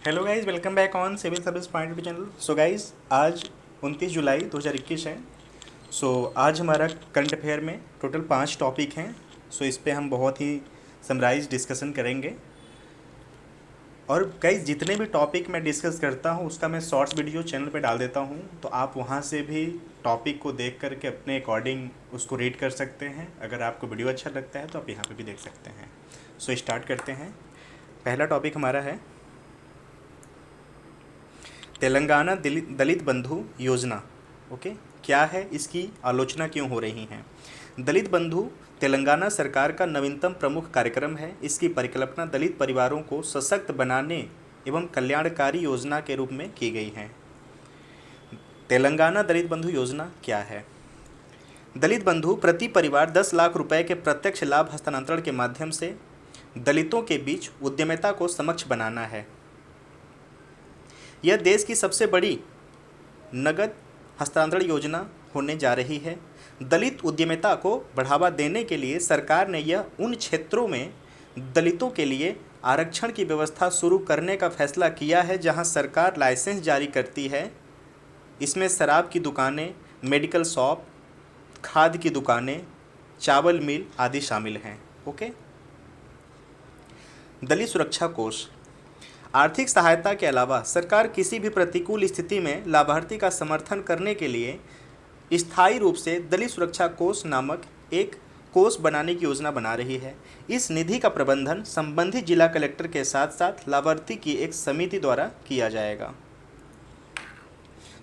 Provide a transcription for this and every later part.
Hello guys, welcome back on civil service point channel. So guys, आज 29 जुलाई 2021 है। आज हमारा करंट अफेयर में टोटल 5 टॉपिक हैं। इस पे हम बहुत ही समराइज डिस्कशन करेंगे। और गाइस, जितने भी टॉपिक मैं डिस्कस करता हूँ उसका मैं शॉर्ट्स वीडियो चैनल पे डाल देता हूँ, तो आप वहाँ से भी टॉपिक को देख करके अपने अकॉर्डिंग उसको रीड कर सकते हैं। अगर आपको वीडियो अच्छा लगता है तो आप यहाँ पे भी देख सकते हैं। स्टार्ट करते हैं। पहला टॉपिक हमारा है तेलंगाना दलित बंधु योजना। ओके, क्या है, इसकी आलोचना क्यों हो रही है? दलित बंधु तेलंगाना सरकार का नवीनतम प्रमुख कार्यक्रम है। इसकी परिकल्पना दलित परिवारों को सशक्त बनाने एवं कल्याणकारी योजना के रूप में की गई है। तेलंगाना दलित बंधु योजना क्या है? दलित बंधु प्रति परिवार 10 लाख रुपए के प्रत्यक्ष लाभ हस्तांतरण के माध्यम से दलितों के बीच उद्यमिता को सक्षम बनाना है। यह देश की सबसे बड़ी नगद हस्तांतरण योजना होने जा रही है। दलित उद्यमिता को बढ़ावा देने के लिए सरकार ने यह उन क्षेत्रों में दलितों के लिए आरक्षण की व्यवस्था शुरू करने का फैसला किया है जहां सरकार लाइसेंस जारी करती है। इसमें शराब की दुकानें, मेडिकल शॉप, खाद की दुकानें, चावल मिल आदि शामिल हैं। ओके। दलित सुरक्षा कोष। आर्थिक सहायता के अलावा सरकार किसी भी प्रतिकूल स्थिति में लाभार्थी का समर्थन करने के लिए स्थायी रूप से दलित सुरक्षा कोष नामक एक कोष बनाने की योजना बना रही है। इस निधि का प्रबंधन संबंधित जिला कलेक्टर के साथ साथ लाभार्थी की एक समिति द्वारा किया जाएगा।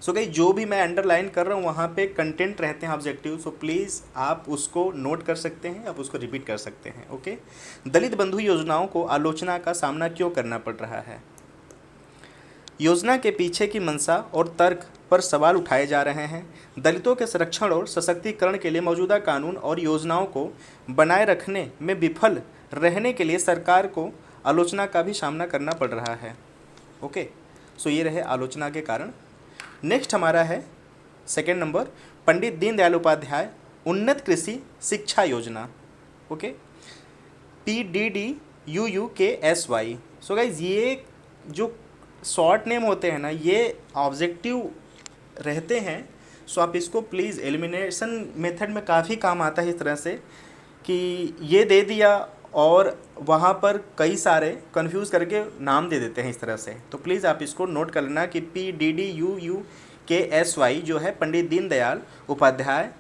गाइस, जो भी मैं अंडरलाइन कर रहा हूँ वहाँ पे कंटेंट रहते हैं ऑब्जेक्टिव, प्लीज़ आप उसको नोट कर सकते हैं, आप उसको रिपीट कर सकते हैं। ओके। दलित बंधु योजनाओं को आलोचना का सामना क्यों करना पड़ रहा है? योजना के पीछे की मंशा और तर्क पर सवाल उठाए जा रहे हैं। दलितों के संरक्षण और सशक्तिकरण के लिए मौजूदा कानून और योजनाओं को बनाए रखने में विफल रहने के लिए सरकार को आलोचना का भी सामना करना पड़ रहा है। ओके, ये रहे आलोचना के कारण। नेक्स्ट हमारा है सेकेंड नंबर, पंडित दीनदयाल उपाध्याय उन्नत कृषि शिक्षा योजना। Okay, PDDUUKSY। गाइज, ये जो शॉर्ट नेम होते हैं ना, ये ऑब्जेक्टिव रहते हैं। आप इसको प्लीज़ एलिमिनेशन मेथड में काफ़ी काम आता है इस तरह से कि ये दे दिया और वहाँ पर कई सारे कंफ्यूज करके नाम दे देते हैं इस तरह से। तो प्लीज़ आप इसको नोट कर लेना कि PDDUUKSY जो है पंडित दीनदयाल उपाध्याय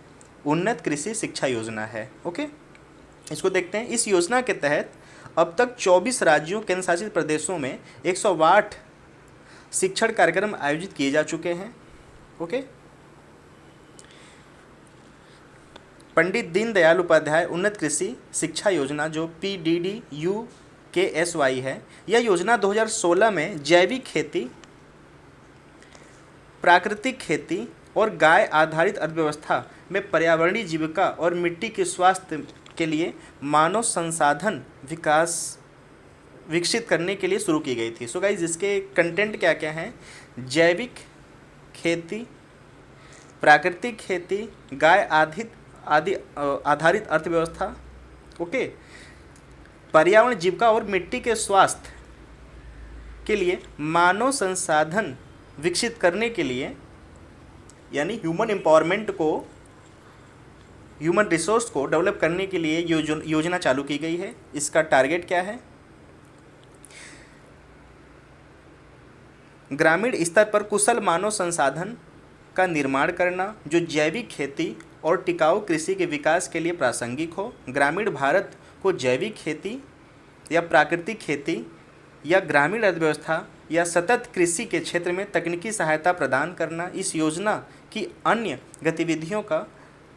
उन्नत कृषि शिक्षा योजना है। ओके, इसको देखते हैं। इस योजना के तहत अब तक 24 राज्यों केंद्र शासित प्रदेशों में 108 शिक्षण कार्यक्रम आयोजित किए जा चुके हैं। ओके, पंडित दीनदयाल उपाध्याय उन्नत कृषि शिक्षा योजना जो PDDUKSY है, यह योजना 2016 में जैविक खेती, प्राकृतिक खेती और गाय आधारित अर्थव्यवस्था में पर्यावरणीय जीविका और मिट्टी के स्वास्थ्य के लिए मानव संसाधन विकास विकसित करने के लिए शुरू की गई थी। गाइज, इसके कंटेंट क्या क्या हैं? जैविक खेती, प्राकृतिक खेती, गाय आधारित अर्थव्यवस्था, ओके, पर्यावरण जीविका और मिट्टी के स्वास्थ्य के लिए मानव संसाधन विकसित करने के लिए, यानी ह्यूमन एम्पावरमेंट को, ह्यूमन रिसोर्स को डेवलप करने के लिए योजना चालू की गई है। इसका टारगेट क्या है? ग्रामीण स्तर पर कुशल मानव संसाधन का निर्माण करना जो जैविक खेती और टिकाऊ कृषि के विकास के लिए प्रासंगिक हो। ग्रामीण भारत को जैविक खेती या प्राकृतिक खेती या ग्रामीण अर्थव्यवस्था या सतत कृषि के क्षेत्र में तकनीकी सहायता प्रदान करना। इस योजना की अन्य गतिविधियों का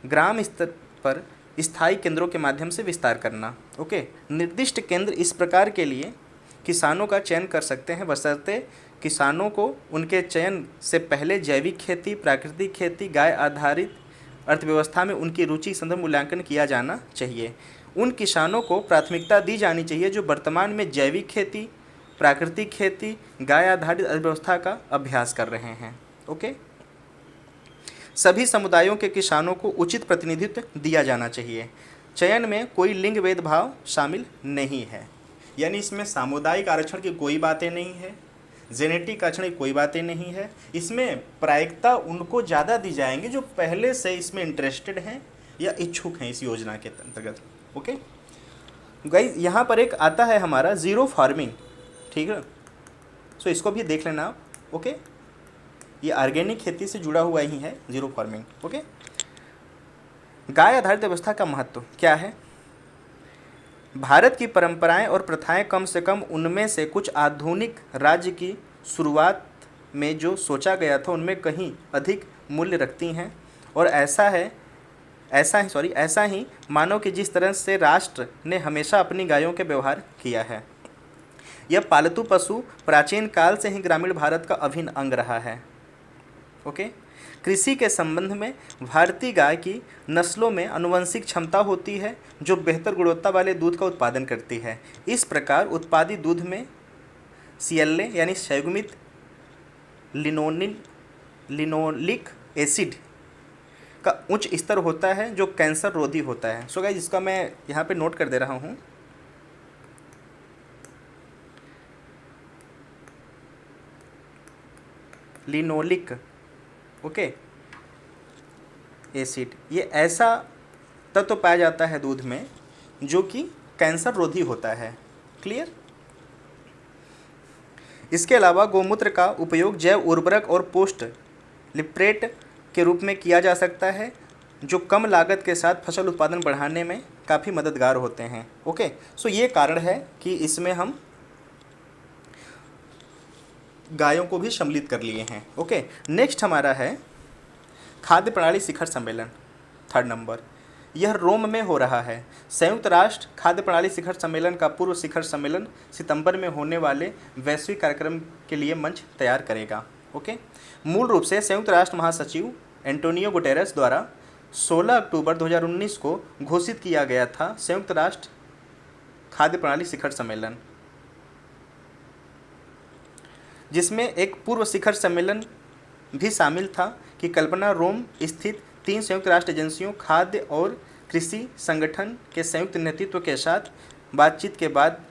ग्राम स्तर पर स्थायी केंद्रों के माध्यम से विस्तार करना। ओके, निर्दिष्ट केंद्र इस प्रकार के लिए किसानों का चयन कर सकते हैं, बशर्ते किसानों को उनके चयन से पहले जैविक खेती, प्राकृतिक खेती, गाय आधारित अर्थव्यवस्था में उनकी रुचि संदर्भ मूल्यांकन किया जाना चाहिए। उन किसानों को प्राथमिकता दी जानी चाहिए जो वर्तमान में जैविक खेती, प्राकृतिक खेती, गाय आधारित अर्थव्यवस्था का अभ्यास कर रहे हैं। ओके, सभी समुदायों के किसानों को उचित प्रतिनिधित्व दिया जाना चाहिए। चयन में कोई लिंग भेदभाव शामिल नहीं है, यानी इसमें सामुदायिक आरक्षण की कोई बातें नहीं है। जेनेटिक आचरण कोई बातें नहीं है, इसमें प्रायिकता उनको ज़्यादा दी जाएंगी जो पहले से इसमें इंटरेस्टेड हैं या इच्छुक हैं इस योजना के अंतर्गत। ओके गाइस, यहाँ पर एक आता है हमारा ज़ीरो फार्मिंग, ठीक है, सो इसको भी देख लेना आप। ओके, ये ऑर्गेनिक खेती से जुड़ा हुआ ही है ज़ीरो फार्मिंग। ओके, गाय आधारित व्यवस्था का महत्व क्या है? भारत की परंपराएं और प्रथाएं कम से कम उनमें से कुछ आधुनिक राज्य की शुरुआत में जो सोचा गया था उनमें कहीं अधिक मूल्य रखती हैं, और ऐसा ही मानो कि जिस तरह से राष्ट्र ने हमेशा अपनी गायों के व्यवहार किया है। यह पालतू पशु प्राचीन काल से ही ग्रामीण भारत का अभिन्न अंग रहा है। ओके, कृषि के संबंध में भारतीय गाय की नस्लों में आनुवंशिक क्षमता होती है जो बेहतर गुणवत्ता वाले दूध का उत्पादन करती है। इस प्रकार उत्पादित दूध में CLA यानी संयुग्मित लिनोलिक एसिड का उच्च स्तर होता है जो कैंसर रोधी होता है। सो गाइस, इसका मैं यहाँ पे नोट कर दे रहा हूँ। लिनोलिक एसिड, ये ऐसा तत्व पाया जाता है दूध में जो कि कैंसर रोधी होता है। क्लियर? इसके अलावा गोमूत्र का उपयोग जैव उर्वरक और पोस्ट लिप्रेट के रूप में किया जा सकता है जो कम लागत के साथ फसल उत्पादन बढ़ाने में काफ़ी मददगार होते हैं। ओके, सो ये कारण है कि इसमें हम गायों को भी सम्मिलित कर लिए हैं। ओके, नेक्स्ट हमारा है खाद्य प्रणाली शिखर सम्मेलन, 3rd नंबर। यह रोम में हो रहा है। संयुक्त राष्ट्र खाद्य प्रणाली शिखर सम्मेलन का पूर्व शिखर सम्मेलन सितंबर में होने वाले वैश्विक कार्यक्रम के लिए मंच तैयार करेगा। ओके, मूल रूप से संयुक्त राष्ट्र महासचिव एंटोनियो गुटेरेस द्वारा 16 अक्टूबर 2019 को घोषित किया गया था संयुक्त राष्ट्र खाद्य प्रणाली शिखर सम्मेलन, जिसमें एक पूर्व शिखर सम्मेलन भी शामिल था की कल्पना रोम स्थित 3 संयुक्त राष्ट्र एजेंसियों खाद्य और कृषि संगठन के संयुक्त नेतृत्व के साथ बातचीत के बाद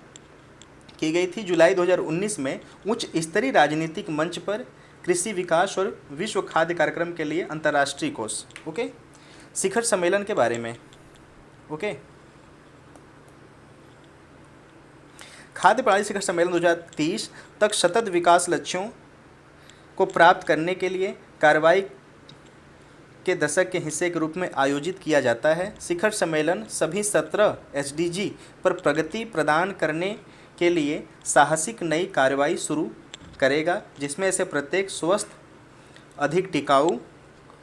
की गई थी। जुलाई 2019 में उच्च स्तरीय राजनीतिक मंच पर कृषि विकास और विश्व खाद्य कार्यक्रम के लिए अंतर्राष्ट्रीय कोष। ओके, शिखर सम्मेलन के बारे में। ओके, खाद्य प्रणाली शिखर सम्मेलन 2030 तक सतत विकास लक्ष्यों को प्राप्त करने के लिए कार्रवाई के दशक के हिस्से के रूप में आयोजित किया जाता है। शिखर सम्मेलन सभी 17 SDG पर प्रगति प्रदान करने के लिए साहसिक नई कार्रवाई शुरू करेगा, जिसमें से प्रत्येक स्वस्थ, अधिक टिकाऊ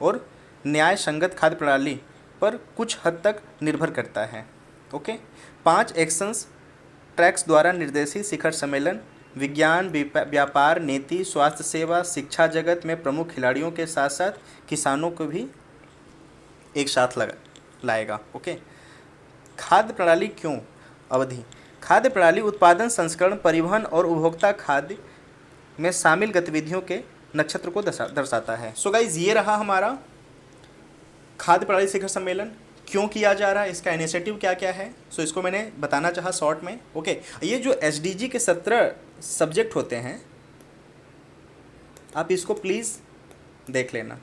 और न्याय संगत खाद्य प्रणाली पर कुछ हद तक निर्भर करता है। ओके, 5 एक्शंस ट्रैक्स द्वारा निर्देशित शिखर सम्मेलन विज्ञान, व्यापार, नीति, स्वास्थ्य सेवा, शिक्षा जगत में प्रमुख खिलाड़ियों के साथ साथ किसानों को भी एक साथ लाएगा। ओके, खाद्य प्रणाली क्यों अवधि? खाद्य प्रणाली उत्पादन, संस्करण, परिवहन और उपभोक्ता खाद्य में शामिल गतिविधियों के नक्षत्र को दर्शाता है। सो गाइज, ये रहा हमारा खाद्य प्रणाली शिखर सम्मेलन क्यों किया जा रहा है, इसका इनिशिएटिव क्या क्या है। सो इसको मैंने बताना चाहा शॉर्ट में। ओके, ये जो SDG के 17 सब्जेक्ट होते हैं, आप इसको प्लीज़ देख लेना।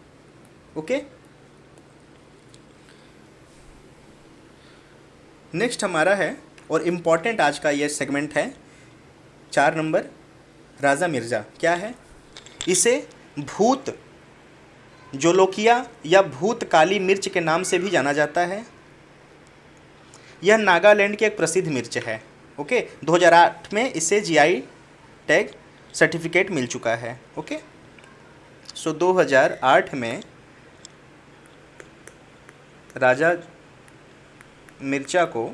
ओके, नेक्स्ट हमारा है और इम्पॉर्टेंट आज का ये सेगमेंट है 4 नंबर, राजा मिर्ज़ा। क्या है? इसे भूत जोलोकिया या भूत काली मिर्च के नाम से भी जाना जाता है। यह नागालैंड की एक प्रसिद्ध मिर्च है। ओके, 2008 में इसे GI टैग सर्टिफिकेट मिल चुका है। ओके, सो 2008 में राजा मिर्चा को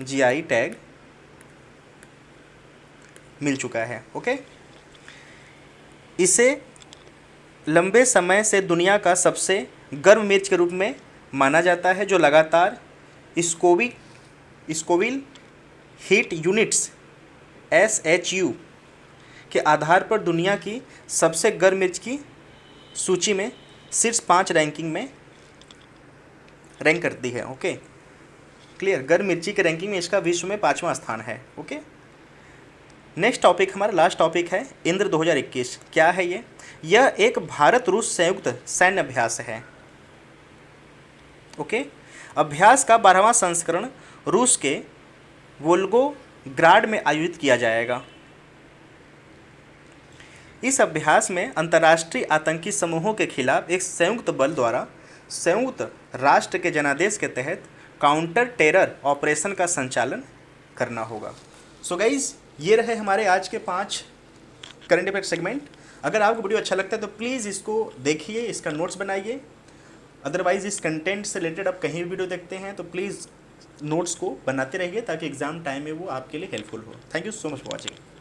GI टैग मिल चुका है। ओके, इसे लंबे समय से दुनिया का सबसे गर्म मिर्च के रूप में माना जाता है, जो लगातार स्कोविल हीट यूनिट्स SHU के आधार पर दुनिया की सबसे गर्म मिर्च की सूची में शीर्ष 5 रैंकिंग में रैंक करती है। Okay, clear? गर्म मिर्ची के रैंकिंग में इसका विश्व में 5वां स्थान है। ओके, नेक्स्ट टॉपिक हमारा लास्ट टॉपिक है इंद्र 2021। क्या है ये? यह एक भारत रूस संयुक्त सैन्य अभ्यास है। ओके। अभ्यास का 12वां संस्करण रूस के वोल्गोग्राड में आयोजित किया जाएगा। इस अभ्यास में अंतर्राष्ट्रीय आतंकी समूहों के खिलाफ एक संयुक्त बल द्वारा संयुक्त राष्ट्र के जनादेश के तहत काउंटर टेरर ऑपरेशन का संचालन करना होगा। सो गाइज, ये रहे हमारे आज के 5 करंट अफेयर सेगमेंट। अगर आपको वीडियो अच्छा लगता है तो प्लीज़ इसको देखिए, इसका नोट्स बनाइए। अदरवाइज़ इस कंटेंट से रिलेटेड आप कहीं भी वीडियो देखते हैं तो प्लीज़ नोट्स को बनाते रहिए ताकि एग्ज़ाम टाइम में वो आपके लिए हेल्पफुल हो। Thank you so much for watching.